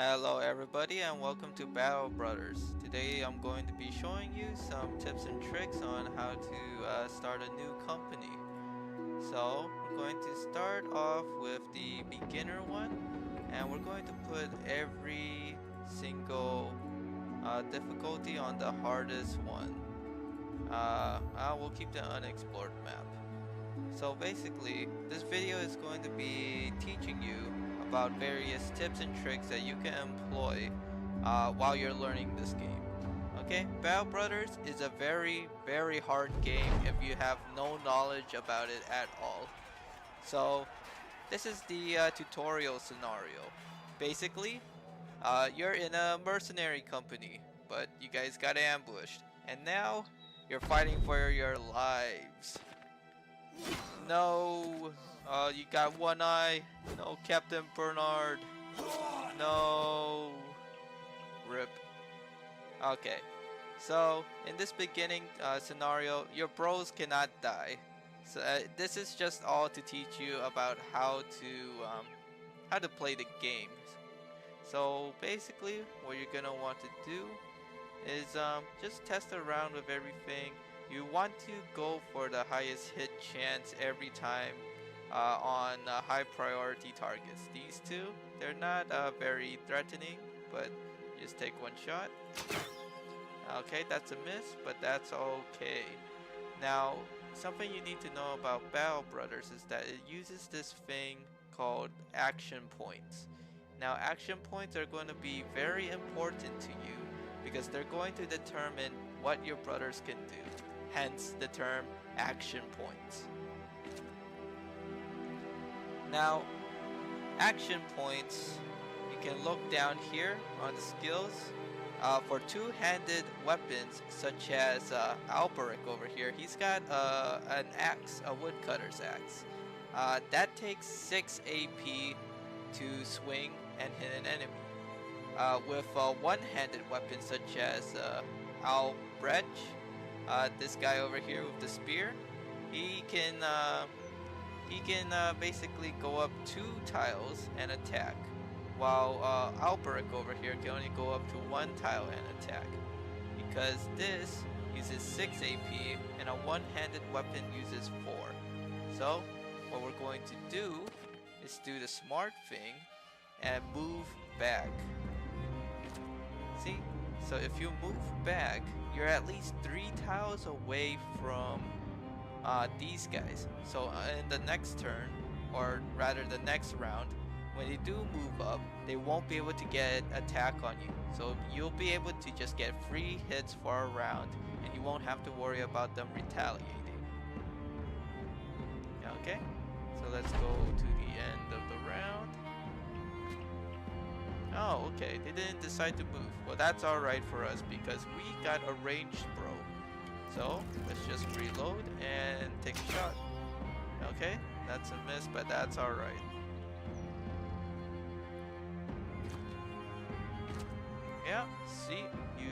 Hello everybody and welcome to Battle Brothers. Today I'm going to be showing you some tips and tricks on how to start a new company. So we're going to start off with the beginner one, and we're going to put every single difficulty on the hardest one. I will keep the unexplored map. So basically, this video is going to be teaching you about various tips and tricks that you can employ while you're learning this game. Okay, Battle Brothers is a very hard game if you have no knowledge about it at all. So this is the tutorial scenario. Basically, you're in a mercenary company, but you guys got ambushed, and now you're fighting for your lives. No, you got one eye. No, Captain Bernard. No, rip. Okay, so in this beginning scenario, your bros cannot die. So this is just all to teach you about how to play the games. So basically, what you're gonna want to do is just test around with everything. You want to go for the highest hit chance every time on high priority targets. These two, they're not very threatening, but just take one shot. Okay, that's a miss, but that's okay. Now, something you need to know about Battle Brothers is that it uses this thing called action points. Now, action points are going to be very important to you because they're going to determine what your brothers can do. Hence the term action points. Now, action points, you can look down here on the skills for two-handed weapons such as Alberic over here. He's got an axe, a woodcutter's axe. That takes 6 AP to swing and hit an enemy. With one-handed weapons such as Albrecht, this guy over here with the spear, he can basically go up 2 tiles and attack, while Alberic over here can only go up to 1 tile and attack, because this uses 6 AP and a one-handed weapon uses 4. So what we're going to do is do the smart thing and move back. See? So if you move back, you're at least 3 tiles away from these guys. So in the next turn, or rather the next round, when they do move up, they won't be able to get attack on you. So you'll be able to just get free hits for a round, and you won't have to worry about them retaliating. Okay, so let's go to the end of the round. Oh, okay, they didn't decide to move. Well, that's alright for us because we got a ranged bro. So, let's just reload and take a shot. Okay, that's a miss, but that's alright. Yeah, see? You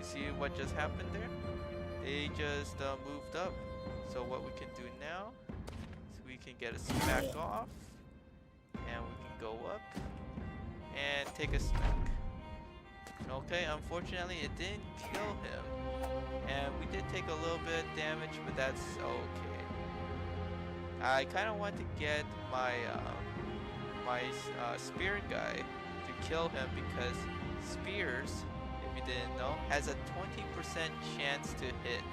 see what just happened there? They just moved up. So what we can do now is we can get a smack off, and we can go up and take a smack. Okay, unfortunately it didn't kill him, and we did take a little bit of damage, but that's okay. I kind of want to get my spear guy to kill him, because spears, if you didn't know, has a 20% chance to hit,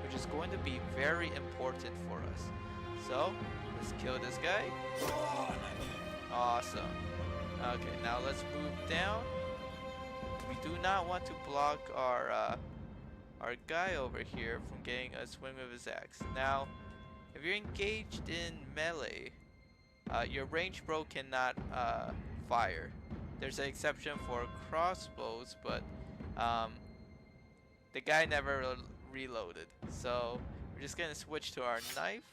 which is going to be very important for us. So let's kill this guy. Awesome. Okay, now let's move down. We do not want to block our guy over here from getting a swing with his axe. Now, if you're engaged in melee, your range bro cannot fire. There's an exception for crossbows, but the guy never reloaded. So we're just gonna switch to our knife,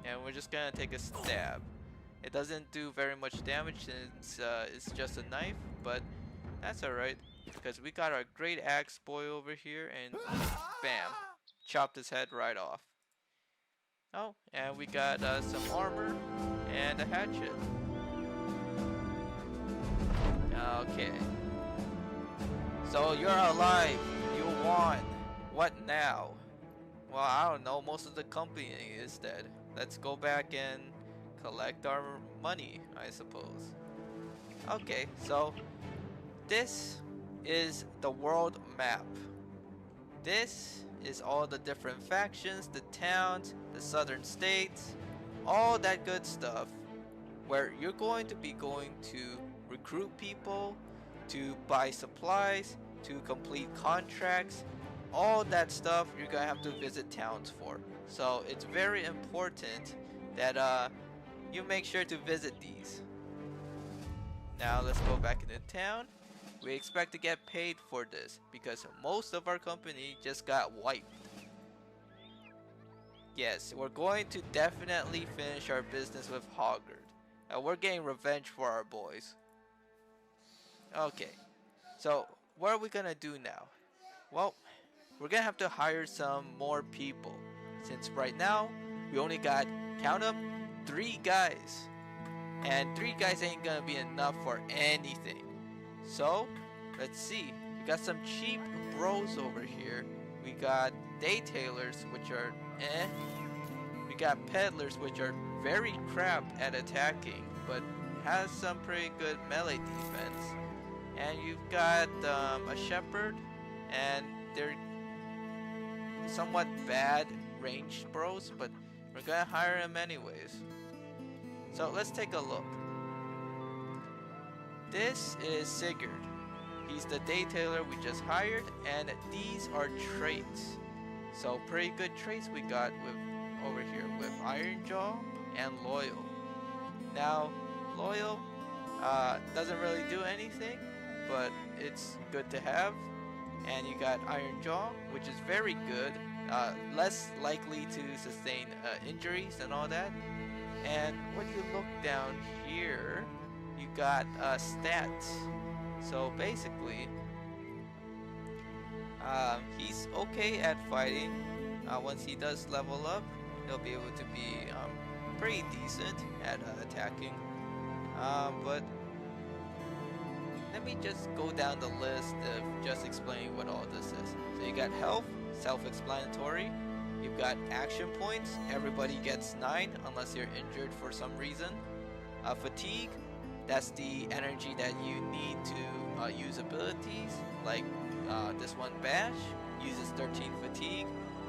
and we're just gonna take a stab. It doesn't do very much damage since it's just a knife, but that's alright, because we got our great axe boy over here, and bam, chopped his head right off. Oh, and we got some armor and a hatchet. Okay. So you're alive. You won. What now? Well, I don't know. Most of the company is dead. Let's go back and collect our money, I suppose. Okay, so this is the world map. This is all the different factions, the towns, the southern states, all that good stuff, where you're going to be going to recruit people, to buy supplies, to complete contracts, all that stuff you're gonna have to visit towns for. So it's very important that you make sure to visit these. Now let's go back into town. We expect to get paid for this because most of our company just got wiped. Yes, we're going to definitely finish our business with Hoggard. We're getting revenge for our boys. Okay, so what are we gonna do now? Well, we're gonna have to hire some more people. Since right now, we only got, count up, 3 guys. And 3 guys ain't gonna be enough for anything. So, let's see. We got some cheap bros over here. We got daytailers, which are eh. We got peddlers, which are very crap at attacking, but has some pretty good melee defense. And you've got a shepherd, and they're somewhat bad ranged bros, but we're gonna hire him anyways. So let's take a look. This is Sigurd. He's the daytailor we just hired, and these are traits. So pretty good traits we got with over here with Iron Jaw and Loyal. Now, Loyal doesn't really do anything, but it's good to have. And you got Iron Jaw, which is very good, less likely to sustain injuries and all that. And when you look down here, you got stats. So basically, he's okay at fighting. Once he does level up, he'll be able to be pretty decent at attacking. But let me just go down the list of just explaining what all this is. So you got health, self-explanatory. You've got action points. Everybody gets 9 unless you're injured for some reason. Fatigue, that's the energy that you need to use abilities. Like this one Bash uses 13 fatigue.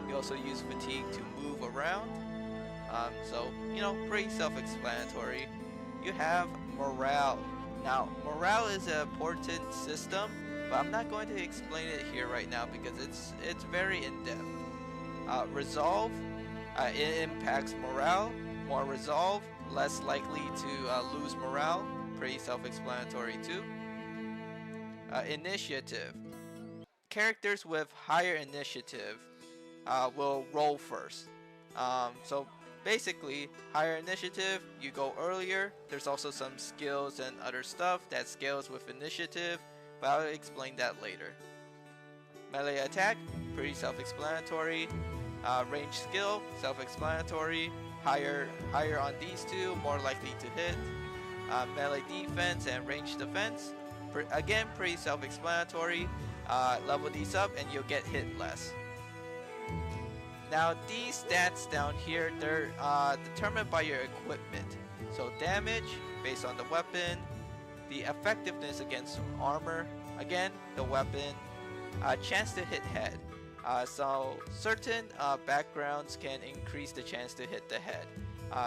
You also use fatigue to move around. So, you know, pretty self-explanatory. You have morale. Now, morale is an important system, but I'm not going to explain it here right now because it's very in-depth. Resolve, it impacts morale. More resolve, less likely to lose morale. Pretty self-explanatory too. Initiative. Characters with higher initiative will roll first. So basically, higher initiative, you go earlier. There's also some skills and other stuff that scales with initiative, but I'll explain that later. Melee attack, pretty self-explanatory. Range skill, self-explanatory. Higher on these two, more likely to hit. Melee defense and range defense, again pretty self-explanatory. Level these up and you'll get hit less. Now these stats down here, they're determined by your equipment. So damage based on the weapon, the effectiveness against armor, again the weapon, chance to hit head. So certain backgrounds can increase the chance to hit the head,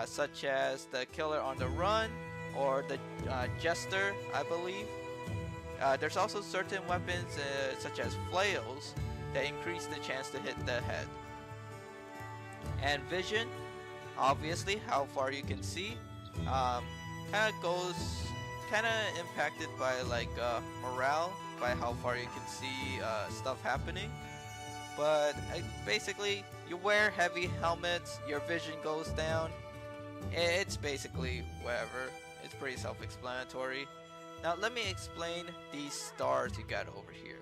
such as the killer on the run or the jester, I believe. There's also certain weapons such as flails that increase the chance to hit the head. And vision, obviously how far you can see, kind of impacted by like morale, by how far you can see stuff happening. But basically, you wear heavy helmets, your vision goes down. It's basically whatever. It's pretty self-explanatory. Now let me explain these stars you got over here.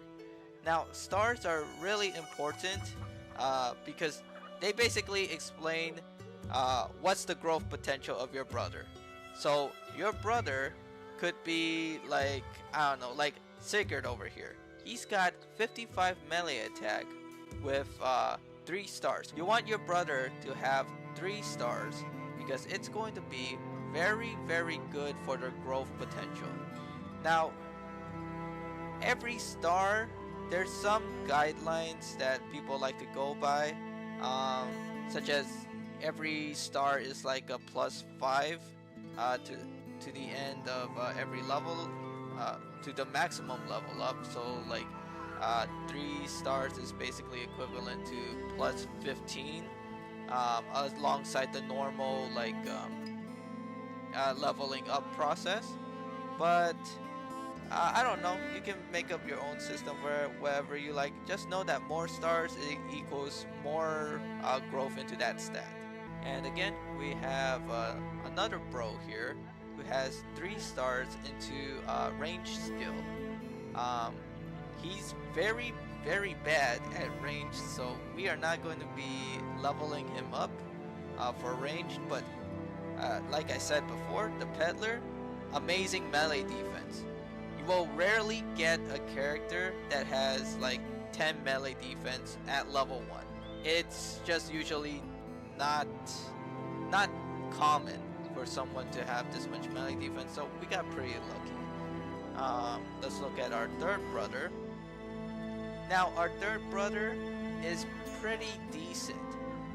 Now stars are really important because they basically explain what's the growth potential of your brother. So your brother could be like, I don't know, like Sigurd over here. He's got 55 melee attack with 3 stars. You want your brother to have 3 stars because it's going to be very, very good for their growth potential. Now, every star, there's some guidelines that people like to go by, such as every star is like a +5 to the end of every level, to the maximum level up. So like 3 stars is basically equivalent to +15, alongside the normal like leveling up process. But I don't know, you can make up your own system wherever you like. Just know that more stars equals more growth into that stat. And again, we have another bro here who has 3 stars into range skill. He's very, very bad at range, so we are not going to be leveling him up for range. But like I said before, the peddler, amazing melee defense. You will rarely get a character that has like 10 melee defense at level 1. It's just usually not common for someone to have this much melee defense, so we got pretty lucky. Let's look at our third brother. Now our third brother is pretty decent.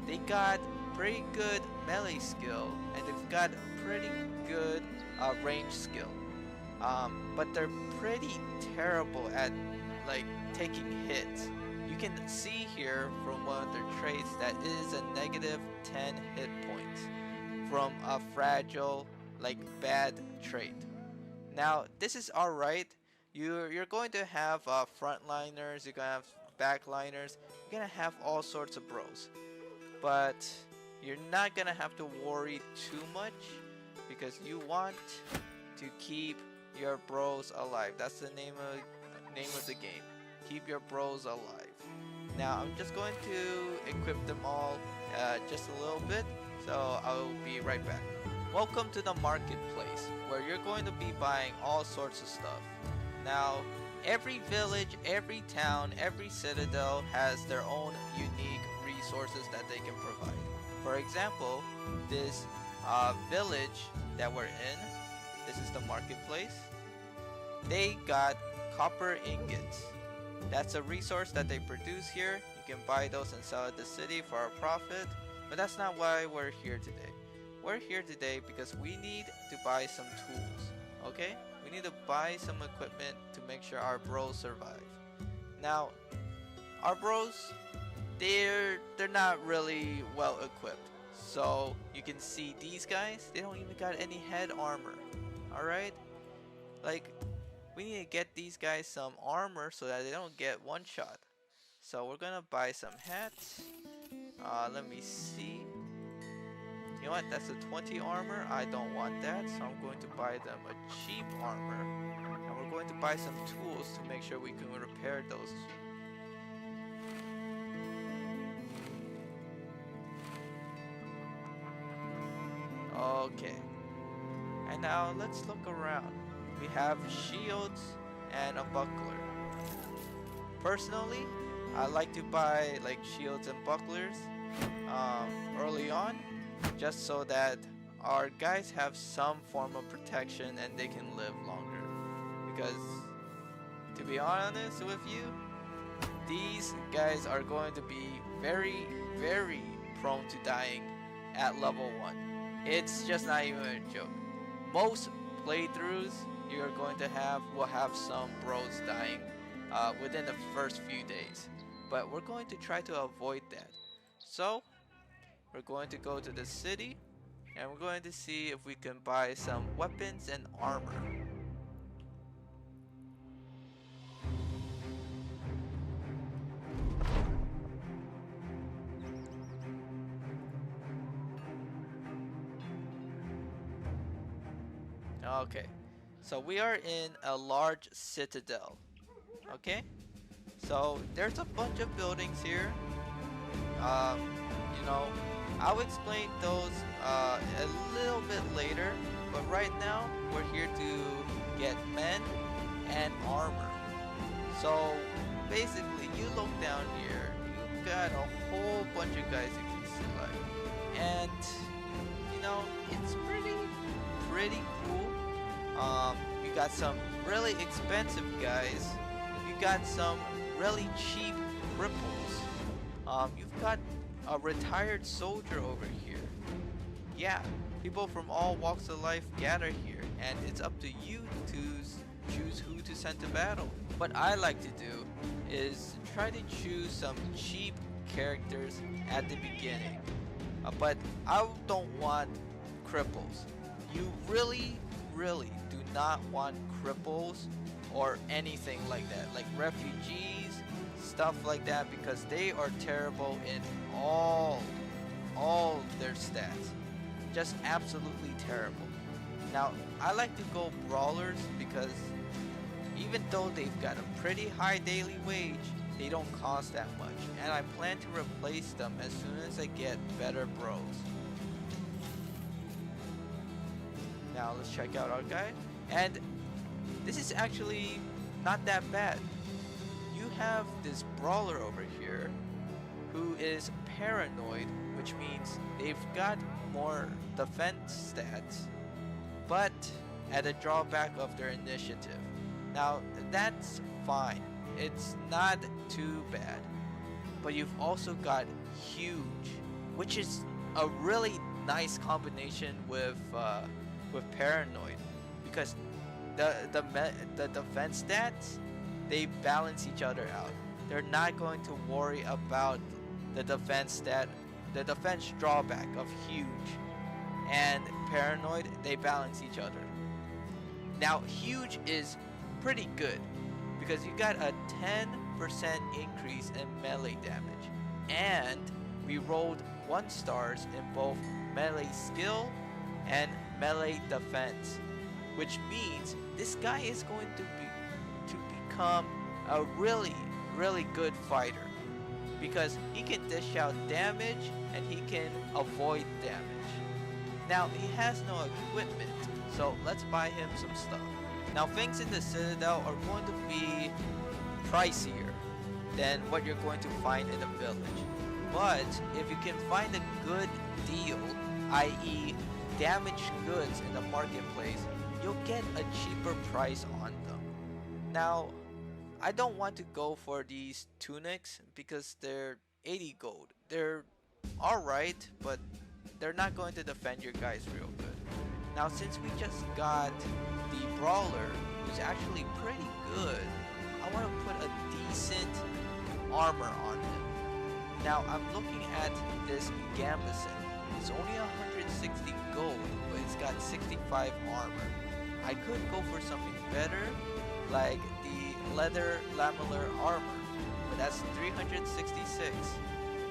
They got pretty good melee skill and they've got pretty good range skill, but they're pretty terrible at like taking hits. You can see here from one of their traits that is a -10 hit points from a fragile, like bad trait. Now this is alright. You're going to have frontliners, you're gonna have backliners, you're gonna have all sorts of bros, but you're not gonna have to worry too much because you want to keep your bros alive. That's the name of the game. Keep your bros alive. Now I'm just going to equip them all just a little bit, so I'll be right back. Welcome to the marketplace, where you're going to be buying all sorts of stuff. Now, every village, every town, every citadel has their own unique resources that they can provide. For example, this village that we're in, this is the marketplace. They got copper ingots. That's a resource that they produce here. You can buy those and sell at the city for a profit, but that's not why we're here today. We're here today because we need to buy some tools, okay? We need to buy some equipment to make sure our bros survive. Now, our bros, they're not really well equipped. So you can see these guys, they don't even got any head armor. Alright? Like, we need to get these guys some armor so that they don't get one shot. So we're gonna buy some hats. Let me see. You know what? That's a 20 armor. I don't want that, so I'm going to buy them a cheap armor. And we're going to buy some tools to make sure we can repair those. Okay. And now let's look around. We have shields and a buckler. Personally, I like to buy like shields and bucklers early on, just so that our guys have some form of protection and they can live longer. Because to be honest with you, these guys are going to be very, very prone to dying at level 1. It's just not even a joke. Most playthroughs you're going to will have some bros dying within the first few days. But we're going to try to avoid that. So we're going to go to the city and we're going to see if we can buy some weapons and armor. Okay, so we are in a large citadel. Okay, so there's a bunch of buildings here. You know, I'll explain those a little bit later, but right now we're here to get men and armor. So basically, you look down here, you got a whole bunch of guys you can select, and you know it's pretty cool. You got some really expensive guys. You got some really cheap cripples. You've got a retired soldier over here. Yeah, people from all walks of life gather here, and it's up to you to choose who to send to battle. What I like to do is try to choose some cheap characters at the beginning, but I don't want cripples. You really do not want cripples or anything like that, like refugees, stuff like that, because they are terrible in all their stats. Just absolutely terrible. Now, I like to go brawlers because even though they've got a pretty high daily wage, they don't cost that much, and I plan to replace them as soon as I get better bros. Now let's check out our guy, and this is actually not that bad. You have this brawler over here who is paranoid, which means they've got more defense stats, but at a drawback of their initiative. Now that's fine, it's not too bad. But you've also got huge, which is a really nice combination with paranoid, because the defense stats, they balance each other out. They're not going to worry about the defense drawback of huge and paranoid. They balance each other. Now huge is pretty good because you got a 10% increase in melee damage, and we rolled 1 stars in both melee skill and melee defense, which means this guy is going to become a really good fighter because he can dish out damage and he can avoid damage. Now he has no equipment, so let's buy him some stuff. Now things in the Citadel are going to be pricier than what you're going to find in the village, but if you can find a good deal, i.e. damaged goods in the marketplace, you'll get a cheaper price on them. Now I don't want to go for these tunics because they're 80 gold. They're alright, but they're not going to defend your guys real good. Now since we just got the brawler, who's actually pretty good, I want to put a decent armor on him. Now I'm looking at this Gambison. It's only 160 gold, but it's got 65 armor. I could go for something better, like the leather lamellar armor, but that's 366.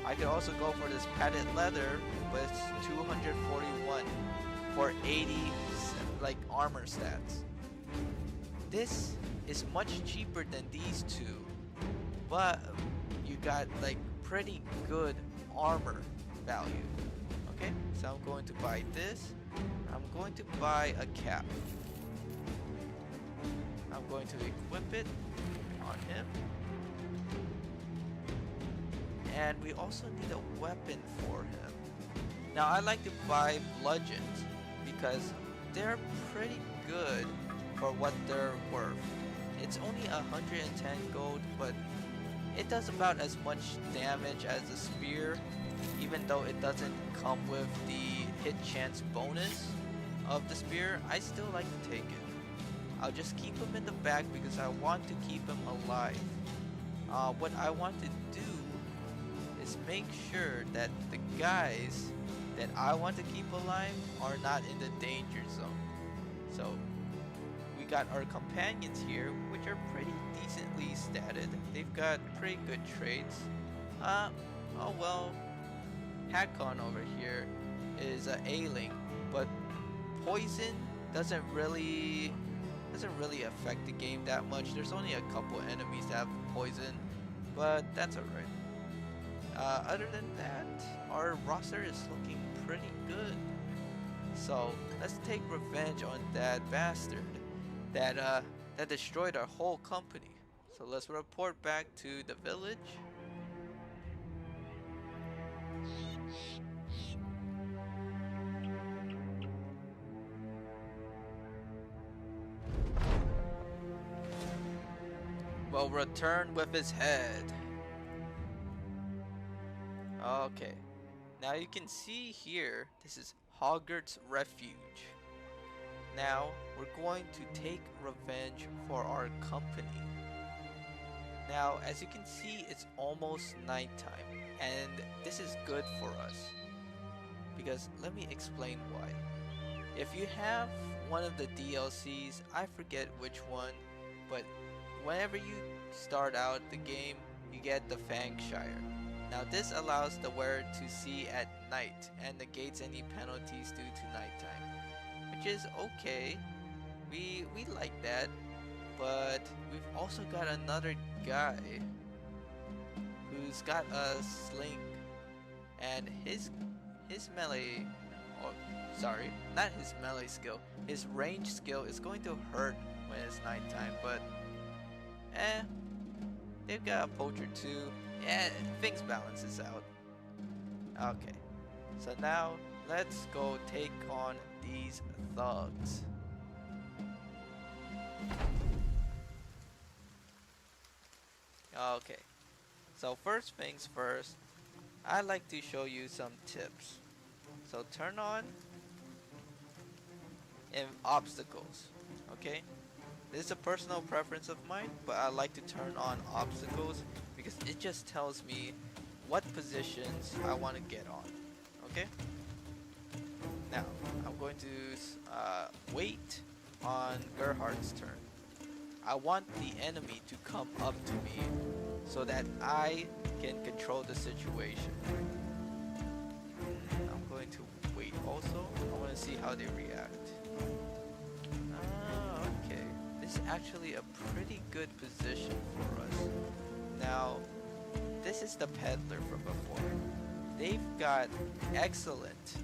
I could also go for this padded leather, but it's 241 for 80 like armor stats. This is much cheaper than these two, but you got like pretty good armor value. Okay, so I'm going to buy this. I'm going to buy a cap. I'm going to equip it on him. And we also need a weapon for him. Now I like to buy bludgeons because they're pretty good for what they're worth. It's only 110 gold, but it does about as much damage as a spear, even though it doesn't come with the hit chance bonus of the spear. I still like to take it. I'll just keep him in the back because I want to keep him alive. What I want to do is make sure that the guys that I want to keep alive are not in the danger zone. So we got our companions here, which are pretty decently statted. They've got pretty good traits. Oh well, Hakon over here is a ailing, but poison doesn't really affect the game that much. There's only a couple enemies that have poison, but that's alright. Other than that, our roster is looking pretty good. So let's take revenge on that bastard. that that destroyed our whole company. So let's report back to the village. Will return with his head. Okay. Now you can see here, this is Hoggart's Refuge. Now we're going to take revenge for our company. Now, as you can see, it's almost nighttime, and this is good for us. Because let me explain why. If you have one of the DLCs, I forget which one, but whenever you start out the game, you get the Fangshire. Now this allows the wearer to see at night and negates any penalties due to nighttime, which is okay. We like that, but we've also got another guy who's got a sling, and his melee, oh sorry, not his melee skill, his range skill is going to hurt when it's nighttime, but they've got a poacher too. Yeah, things balances out. Okay, so now let's go take on these thugs. Okay, so first things first, I like to show you some tips. So turn on obstacles, okay? This is a personal preference of mine, but I like to turn on obstacles because it just tells me what positions I want to get on, okay? Now, I'm going to wait on Gerhardt's turn. I want the enemy to come up to me so that I can control the situation. I'm going to wait also. I want to see how they react. Okay. This is actually a pretty good position for us. Now, this is the peddler from before. They've got excellent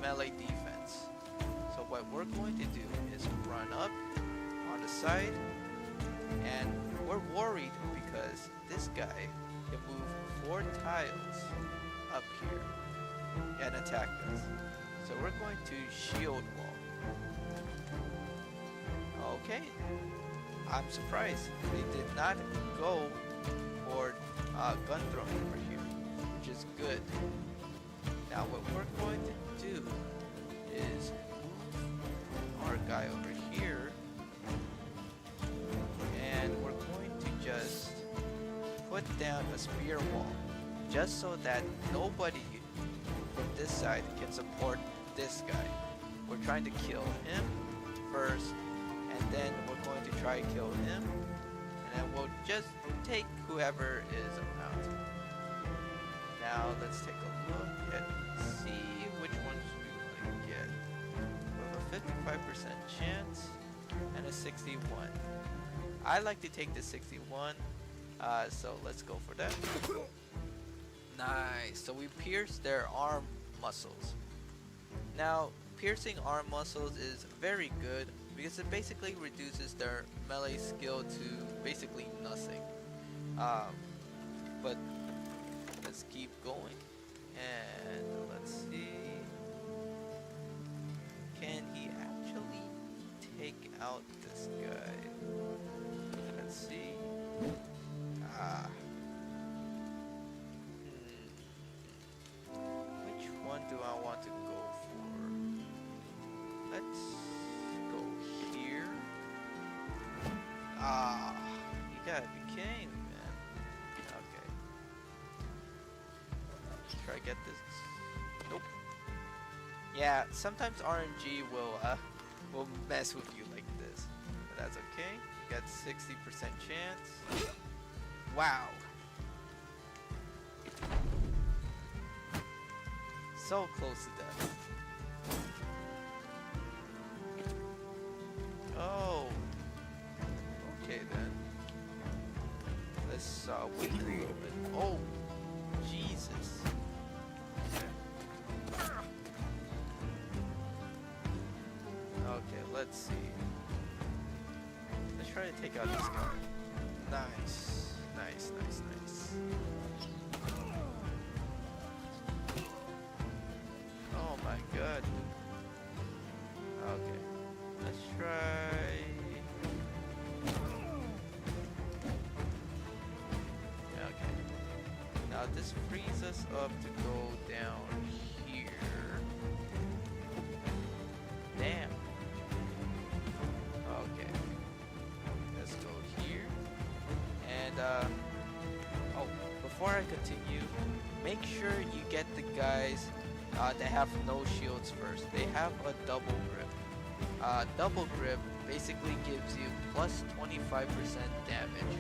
melee defense. So what we're going to do is run up on the side, and we're worried because this guy can move 4 tiles up here and attack us. So we're going to shield wall. Okay, I'm surprised they did not go for gun throwing over here, which is good. Now what we're going to do is move our guy over here, and we're going to just put down a spear wall just so that nobody from this side can support this guy. We're trying to kill him first, and then we're going to try to kill him, and then we'll just take whoever is around. Now let's take a look and see which ones we want to get. We have a 55% chance and a 61. I like to take the 61, so let's go for that. Nice. So we pierced their arm muscles. Now, piercing arm muscles is very good because it basically reduces their melee skill to basically nothing. But let's keep going, and let's see. Can he actually take out this guy? Let's see. Which one do I want to go for? Let's go here. You gotta be kidding me, man. Okay. Let's try to get this. Nope. Yeah, sometimes RNG will mess with you like this, but that's okay. You got 60% chance. Wow. So close to death. Oh. Okay then. Let's wait a little bit. Oh, Jesus. Okay, let's see. try to take out this guy. Nice. Nice, nice, nice. Oh my god. Okay. Let's try. Okay. Now this frees us up to go down here. Damn. Okay. Let's go here. And oh, before I continue, make sure you get the guys that have no shields first. They have a double grip. Double grip basically gives you plus 25% damage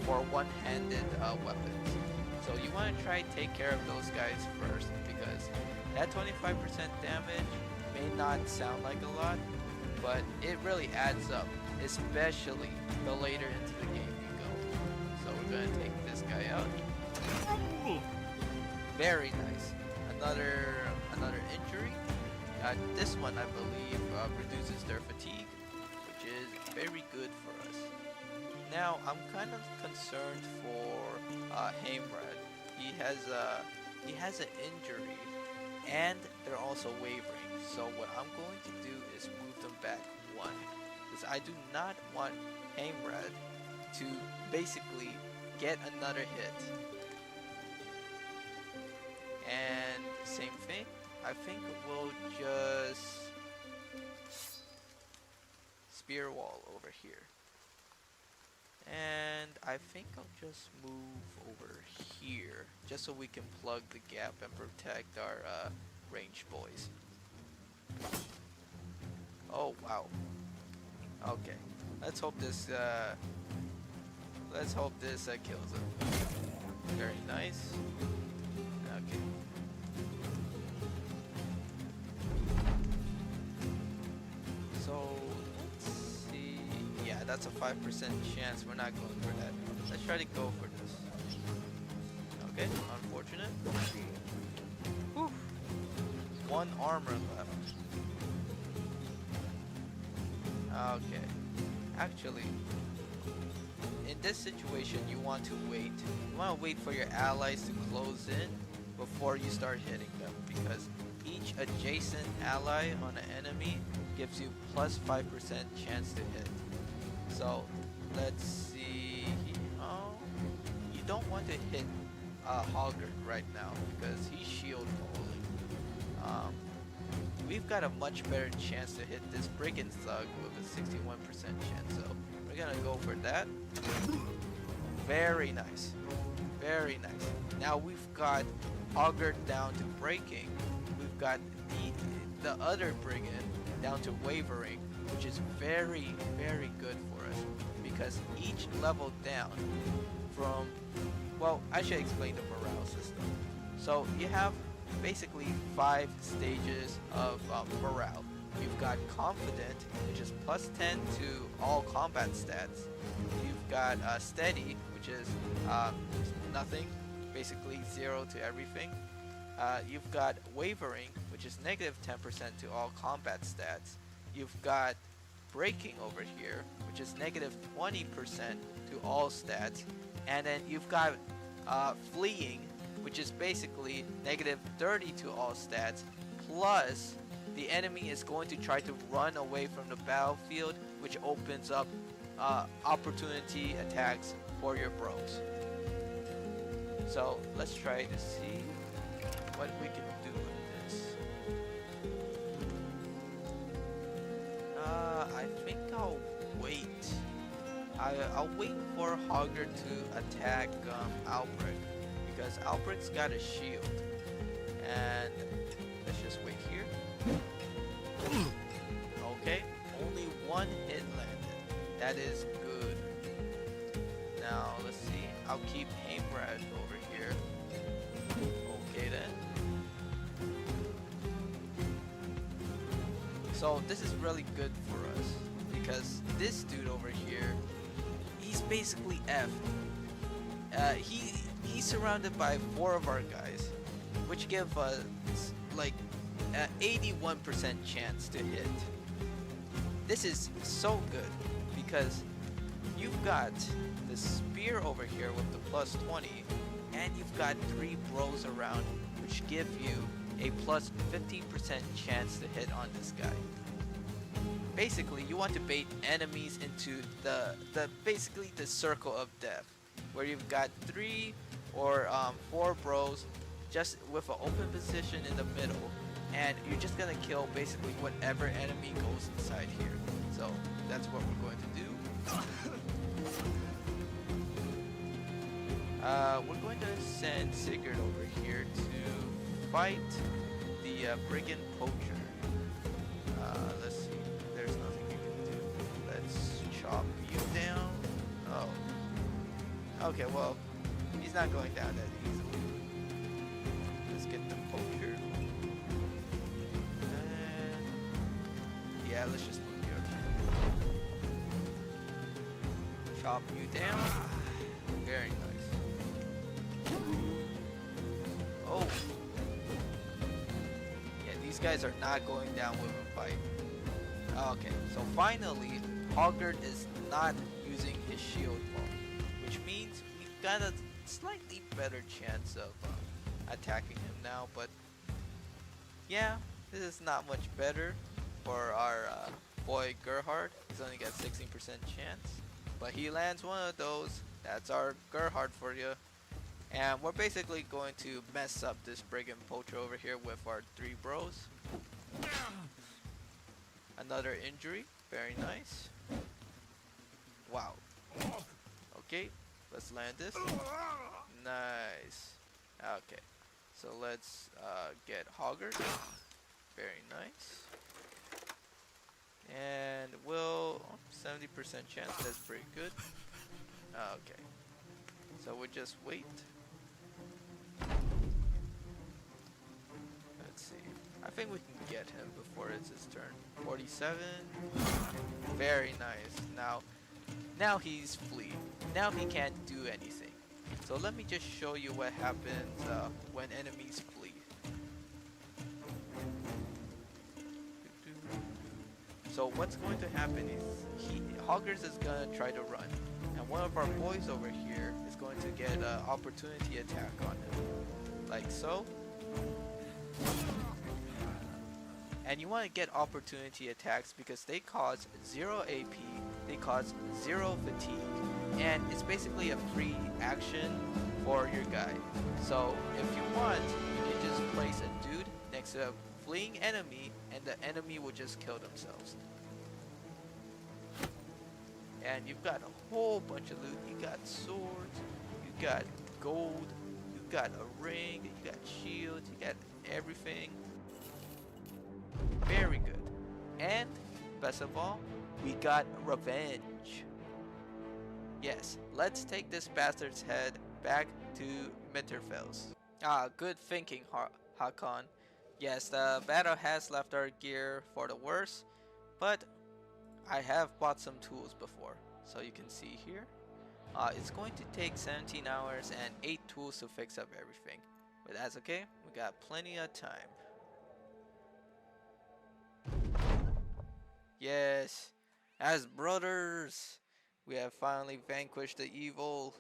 for one-handed weapons. So you want to try to take care of those guys first, because that 25% damage may not sound like a lot, but it really adds up, especially the later into the game you go. So we're going to take this guy out. Very nice. Another injury. This one, I believe, reduces their fatigue, which is very good for us. Now, I'm kind of concerned for Heimrad. He has an injury, and they're also wavering. So what I'm going to do is move them back one, because I do not want Heimrad to basically get another hit. And same thing, I think we'll just spear wall over here. And I think I'll just move over here, just so we can plug the gap and protect our range boys. Oh wow. Okay, let's hope this kills him. Very nice. Okay. So let's see. Yeah, that's a 5% chance. We're not going for that. Let's try to go for this. Okay, unfortunate. Whew. One armor left. Okay. Actually, in this situation, you want to wait. You want to wait for your allies to close in before you start hitting them, because each adjacent ally on an enemy gives you plus 5% chance to hit. So let's see. Oh, you don't want to hit Hoggard right now because he's shield holding. We've got a much better chance to hit this brigand thug with a 61% chance. So we're gonna go for that. Very nice. Very nice. Now we've got Hoggard down to breaking. We've got the other brigand down to wavering, which is very, very good for us, because each level down from, well, I should explain the morale system. So you have basically 5 stages of morale. You've got confident, which is plus 10 to all combat stats. You've got steady, which is nothing, basically 0 to everything. You've got wavering, which is negative 10% to all combat stats. You've got breaking over here, which is negative 20% to all stats. And then you've got fleeing, which is basically negative 30 to all stats, plus the enemy is going to try to run away from the battlefield, which opens up opportunity attacks for your bros. So let's try to see what we can do with this. I think I'll wait. I'll wait for Hoggard to attack Albrecht, because Albrecht's got a shield. And let's just wait here. Okay, only one hit landed. That is good. Now let's see. I'll keep Heimrad over here. Okay then. So this is really good for us, because this dude over here, he's basically F. He's surrounded by 4 of our guys, which give us like an 81% chance to hit. This is so good, because you've got the spear over here with the plus 20, and you've got 3 bros around, which give you a plus 15% chance to hit on this guy. Basically, you want to bait enemies into the basically the circle of death, where you've got 3 or 4 bros just with an open position in the middle, and you're just gonna kill basically whatever enemy goes inside here. So that's what we're going to do. We're going to send Sigurd over here to fight the brigand poacher. Let's see. There's nothing you can do. Let's chop you down. Oh. Okay, well, he's not going down that easily. Let's get the poacher. And yeah, let's just move you up here. Chop you down. Very nice. Oh. Yeah, these guys are not going down with a fight. Okay, so finally, Hoggard is not using his shield bomb, which means we've got a slightly better chance of attacking him now, but yeah, this is not much better for our boy Gerhard. He's only got 16% chance, but he lands one of those. That's our Gerhard for you. And we're basically going to mess up this brigand poacher over here with our 3 bros. Another injury, very nice. Wow. Okay, let's land this. Nice. Okay, so let's get Hoggard. Very nice. And we'll 70% chance. That's pretty good. Okay, so we'll just wait. Let's see. I think we can get him before it's his turn. 47. Very nice. Now he's fleeing. Now he can't do anything. So let me just show you what happens when enemies flee. So what's going to happen is Hoggers is gonna try to run, and one of our boys over here is going to get an opportunity attack on him, like so. And you want to get opportunity attacks because they cause 0 AP, they cause 0 fatigue, and it's basically a free action for your guy. So if you want, you can just place a dude next to a fleeing enemy, and the enemy will just kill themselves. And you've got a whole bunch of loot. You got swords, you got gold, you got a ring, you got shields, you got everything. Very good. And best of all, we got revenge. Yes, let's take this bastard's head back to Winterfels. Ah, good thinking, Hakon. Yes, the battle has left our gear for the worse, but I have bought some tools before. So you can see here, it's going to take 17 hours and 8 tools to fix up everything. But that's okay, we got plenty of time. Yes, as brothers, we have finally vanquished the evil.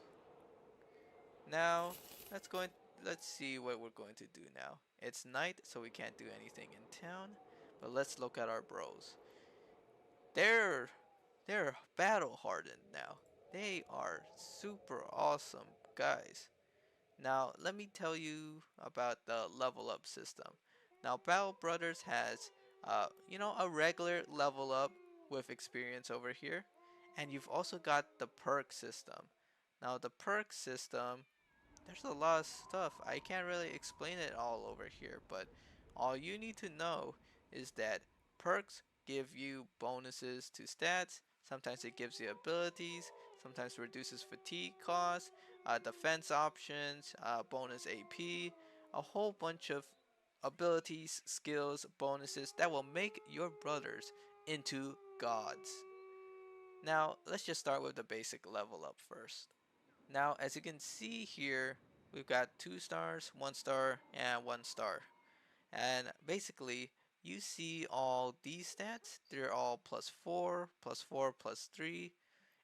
Now, let's see what we're going to do now. It's night, so we can't do anything in town, but let's look at our bros. They're battle hardened now. They are super awesome guys. Now, let me tell you about the level up system. Now, Battle Brothers has, a regular level up with experience over here, and you've also got the perk system. Now, the perk system, there's a lot of stuff. I can't really explain it all over here, but all you need to know is that perks give you bonuses to stats. Sometimes it gives you abilities, sometimes reduces fatigue cost, defense options, bonus AP, a whole bunch of abilities, skills, bonuses that will make your brothers into gods. Now, let's just start with the basic level up first. Now, as you can see here, we've got 2 stars, 1 star, and 1 star. And basically, you see all these stats, they're all +4, +4, +3,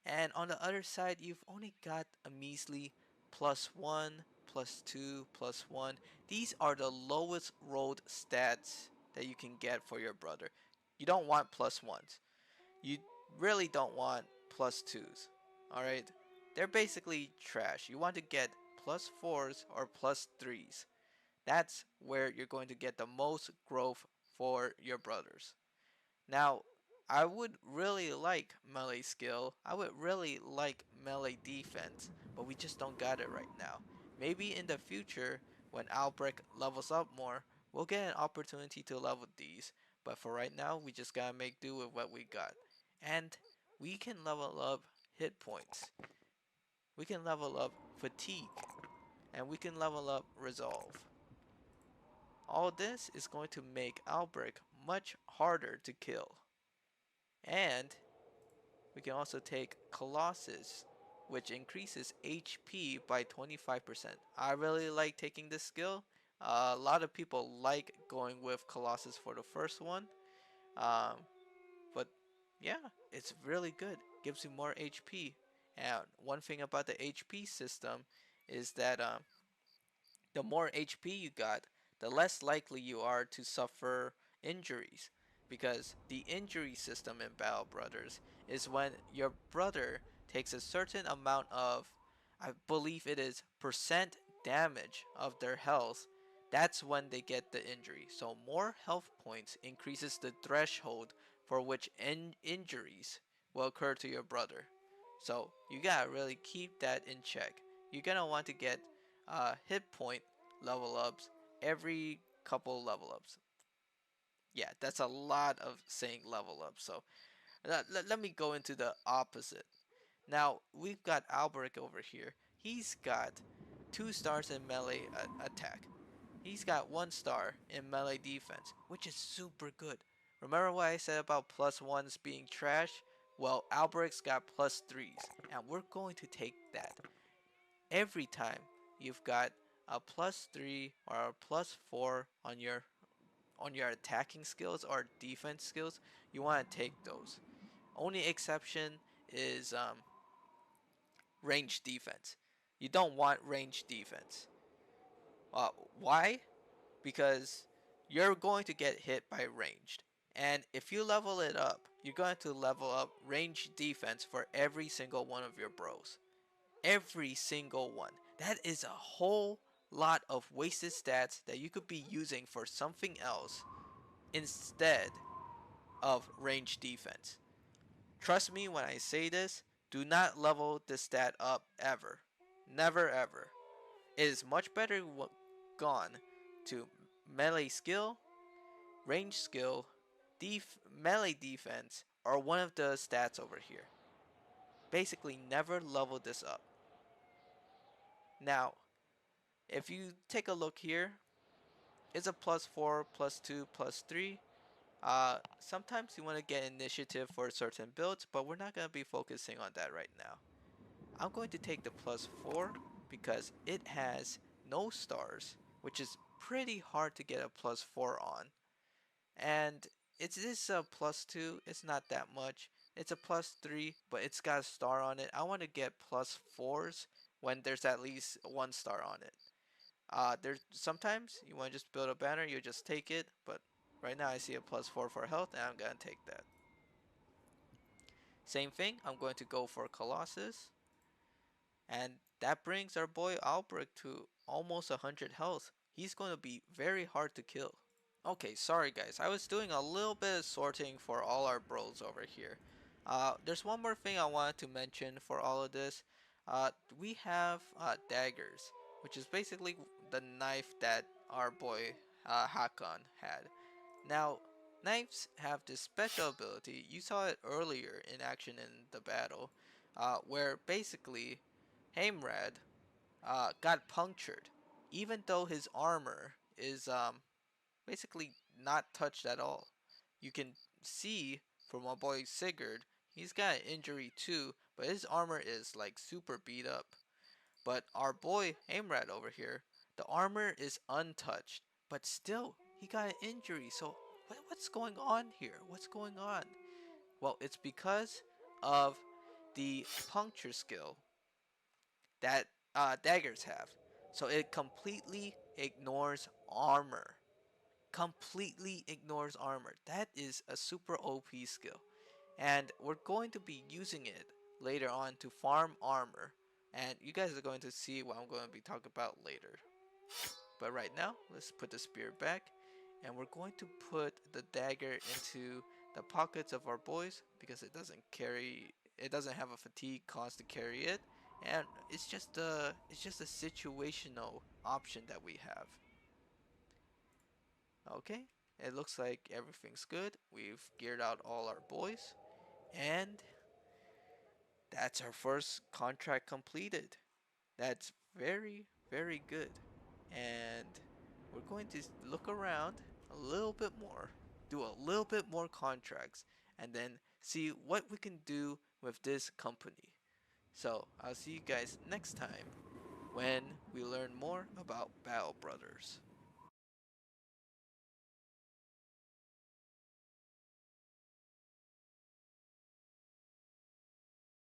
And on the other side, you've only got a measly +1, +2, +1. These are the lowest rolled stats that you can get for your brother. You don't want +1s. You really don't want +2s. Alright? They're basically trash. You want to get +4s or +3s. That's where you're going to get the most growth for your brothers. Now, I would really like melee skill. I would really like melee defense, but we just don't got it right now. Maybe in the future, when Albrecht levels up more, we'll get an opportunity to level these. But for right now, we just gotta make do with what we got. And we can level up hit points. We can level up fatigue. And we can level up resolve. All this is going to make Albrecht much harder to kill. And we can also take Colossus, which increases HP by 25%. I really like taking this skill. A lot of people like going with Colossus for the first one. Um, but yeah, it's really good. Gives you more HP. And one thing about the HP system is that the more HP you got, the less likely you are to suffer injuries. Because the injury system in Battle Brothers is when your brother takes a certain amount of, I believe it is percent damage of their health, that's when they get the injury. So more health points increases the threshold for which injuries will occur to your brother. So you gotta really keep that in check. You're gonna want to get hit point level ups every couple level ups. Yeah, that's a lot of saying level up. So let me go into the opposite. Now we've got Alberic over here. He's got 2 stars in melee attack. He's got 1 star in melee defense, which is super good. Remember what I said about +1s being trash? Well, Alberic's got +3s, and we're going to take that. Every time you've got a +3 or a +4 on your attacking skills or defense skills, you want to take those. Only exception is range defense. You don't want range defense. Uh, why? Because you're going to get hit by ranged. And if you level it up, you're going to level up range defense for every single one of your bros. Every single one. That is a whole lot of wasted stats that you could be using for something else instead of range defense. Trust me when I say this, do not level this stat up ever. Never ever. It is much better gone to melee skill, range skill, melee defense, or one of the stats over here. Basically never level this up. Now, if you take a look here, it's a +4, +2, +3. Sometimes you want to get initiative for certain builds, but we're not going to be focusing on that right now. I'm going to take the +4 because it has no stars, which is pretty hard to get a +4 on. And it is a +2, it's not that much. It's a +3, but it's got a star on it. I want to get +4s when there's at least 1 star on it. There's sometimes you want to just build a banner, you just take it, but right now I see a +4 for health, and I'm gonna take that. Same thing, I'm going to go for Colossus, and that brings our boy Albrecht to almost 100 health. He's going to be very hard to kill. Okay, sorry guys, I was doing a little bit of sorting for all our bros over here. There's one more thing I wanted to mention for all of this. We have daggers, which is basically the knife that our boy Hakon had. Now, knives have this special ability, you saw it earlier in action in the battle, where basically Heimrad got punctured. Even though his armor is basically not touched at all. You can see from my boy Sigurd, he's got an injury too, but his armor is like super beat up. But our boy Aimrat over here, the armor is untouched, but still he got an injury. So what's going on here? What's going on? Well, it's because of the puncture skill that daggers have. So it completely ignores armor. Completely ignores armor. That is a super OP skill. And we're going to be using it later on to farm armor. And you guys are going to see what I'm going to be talking about later. But right now, let's put the spear back. And we're going to put the dagger into the pockets of our boys because it doesn't have a fatigue cost to carry it, and it's just a situational option that we have. Okay, it looks like everything's good. We've geared out all our boys, and that's our first contract completed. That's very, very good. And we're going to look around a little bit more, do a little bit more contracts, and then see what we can do with this company. So I'll see you guys next time when we learn more about Battle Brothers.